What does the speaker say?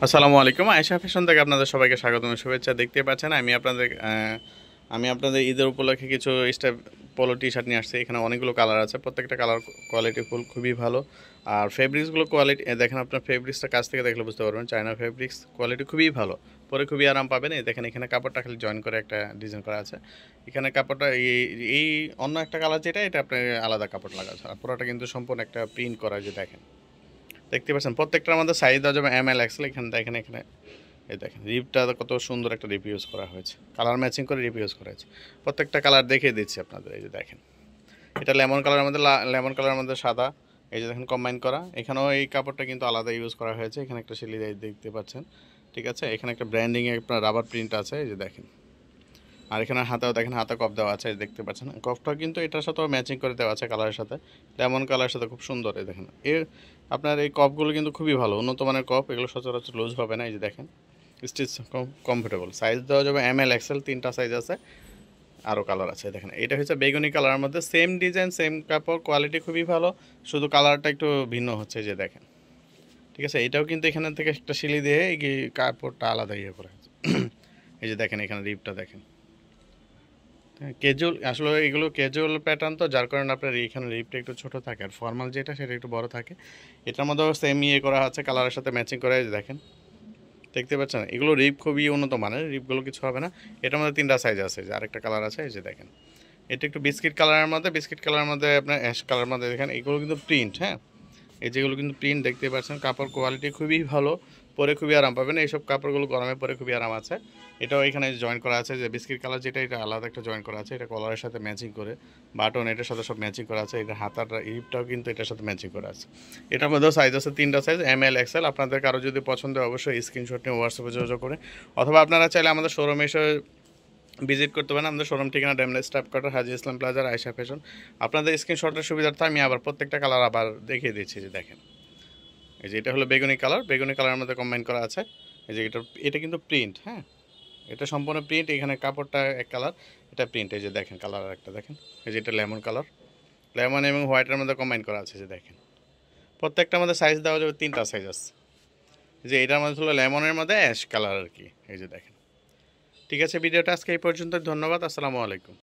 আসসালামু আলাইকুম। আয়েশা ফ্যাশন থেকে আপনাদের সবাইকে স্বাগতম ও শুভেচ্ছা। দেখতে পাচ্ছেন আমি আপনাদের ঈদের উপলক্ষে কিছু স্টেপ পোলো টি শার্ট নিয়ে আসছি। এখানে অনেকগুলো কালার আছে, প্রত্যেকটা কালার কোয়ালিটি খুবই ভালো। আর ফেব্রিক্সগুলো কোয়ালিটি দেখেন, আপনার ফেব্রিক্সটা কাছ থেকে দেখলে বুঝতে পারবেন চায়না ফেব্রিক্স কোয়ালিটি খুবই ভালো, পরে খুবই আরাম পাবেন। এই দেখেন এখানে কাপড়টা খালি জয়েন করে একটা ডিজাইন করা আছে। এখানে কাপড়টা এই অন্য একটা কালার যেটা, এটা আপনার আলাদা কাপড় লাগা আছে। আর পুরোটা কিন্তু সম্পূর্ণ একটা প্রিন্ট করা, যে দেখেন দেখতে পাচ্ছেন। প্রত্যেকটার আমাদের সাইজ দেওয়া যাবে এম এল এক্সেল। এখানে দেখেন, এখানে এই দেখেন রিপটা কত সুন্দর একটা রিপ ইউজ করা হয়েছে, কালার ম্যাচিং করে রিপ ইউজ করা হয়েছে। প্রত্যেকটা কালার দেখিয়ে দিচ্ছি আপনাদের। এই যে দেখেন, এটা লেমন কালারের মধ্যে, লেমন কালারের মধ্যে সাদা, এই যে দেখেন কম্বাইন করা। এখানেও এই কাপড়টা কিন্তু আলাদা ইউজ করা হয়েছে। এখানে একটা সিলি দেখতে পাচ্ছেন, ঠিক আছে। এখানে একটা ব্র্যান্ডিংয়ে আপনার রাবার প্রিন্ট আছে, এই যে দেখেন। আর এখানে হাতাও দেখেন, হাতা কপ দেওয়া আছে, দেখতে পাচ্ছেন। কপটা কিন্তু এটার সাথেও ম্যাচিং করে দেওয়া আছে কালারের সাথে, লেমন কালারের সাথে, খুব সুন্দর। এই দেখেন আপনার এই কপগুলো কিন্তু খুবই ভালো, উন্নত মানের কপ। এগুলো সচরাচর লুজ হবে না। এই যে দেখেন, স্টিচ কমফোর্টেবল। সাইজ দেওয়া যাবে এম এল এক্সেল, তিনটা সাইজ আছে, আরও কালার আছে। দেখেন এটা হচ্ছে বেগুনি কালারের মধ্যে, সেম ডিজাইন সেম কাপড়, কোয়ালিটি খুবই ভালো, শুধু কালারটা একটু ভিন্ন হচ্ছে, যে দেখেন, ঠিক আছে। এটাও কিন্তু এখানে থেকে একটা সিলি দিয়ে এই কাপড়টা আলাদা ইয়ে করা হয়েছে। এই যে দেখেন, এখানে রিপটা দেখেন। ক্যাজুয়াল, আসলে এগুলো ক্যাজুয়াল প্যাটার্ন, তো যার কারণে আপনার এখানে রিপটা একটু ছোট থাকে, আর ফর্মাল যেটা সেটা একটু বড় থাকে। এটার মধ্যেও সেম ইয়ে করা আছে, কালারের সাথে ম্যাচিং করে, দেখেন দেখতে পাচ্ছেন। এগুলো রিপ খুবই উন্নত মানের, রিপগুলো কিছু হবে না। এটার মধ্যে তিনটা সাইজ আছে, যে আরেকটা কালার আছে, এই যে দেখেন। এটা একটু বিস্কিট কালারের মধ্যে, বিস্কিট কালারের মধ্যে আপনার অ্যাশ কালারের মধ্যে। দেখেন এগুলো কিন্তু প্রিন্ট, হ্যাঁ, এই যেগুলো কিন্তু প্রিন্ট, দেখতে পাচ্ছেন। কাপড় কোয়ালিটি খুবই ভালো, পরে খুবই আরাম পাবেন। এইসব কাপড়গুলো গরমে পরে খুবই আরাম আছে। এটাও এখানে জয়েন করা আছে, যে বিস্কিট কালার যেটা, এটা আলাদা একটা জয়েন করা আছে, এটা কলারের সাথে ম্যাচিং করে। বাটন এটার সাথে সব ম্যাচিং করা আছে। এটা হাতার ইপটাও কিন্তু এটার সাথে ম্যাচিং করা আছে। এটার মধ্যেও সাইজ আছে, তিনটা সাইজ, এম এল এক্সেল। আপনাদের কারো যদি পছন্দ হয় অবশ্যই স্ক্রিনশট নিয়ে হোয়াটসঅ্যাপে যোগাযোগ করে, অথবা আপনারা চাইলে আমাদের শোরুমে এসে ভিজিট করতে পারেন। আমাদের শোরুম ঠিকানা ড্যামলেস স্টাফ কোয়ার্টার, হাজি ইসলাম প্লাজার, আয়েশা ফ্যাশন। আপনাদের স্ক্রিনশটের সুবিধার্থে আমি আবার প্রত্যেকটা কালার আবার দেখিয়ে দিচ্ছি, যে দেখেন। এই যে এটা হলো বেগুনি কালার, বেগুনি কালারের মধ্যে কম্বাইন করা আছে। এই যে এটা কিন্তু প্রিন্ট, হ্যাঁ, এটা সম্পূর্ণ প্রিন্ট। এখানে কাপড়টা এক কালার, এটা প্রিন্ট। এই যে দেখেন কালার একটা দেখেন, এই যে এটা লেমন কালার, লেমন এবং হোয়াইটের মধ্যে কম্বাইন করা আছে, যে দেখেন। প্রত্যেকটার মধ্যে সাইজ দেওয়া যাবে, তিনটা সাইজ আছে। যে এটার মধ্যে হলো লেমনের মধ্যে অ্যাশ কালার আর কি, এই যে দেখেন। ঠিক আছে, ভিডিওটা আজকে এই পর্যন্ত। ধন্যবাদ, আসসালামু আলাইকুম।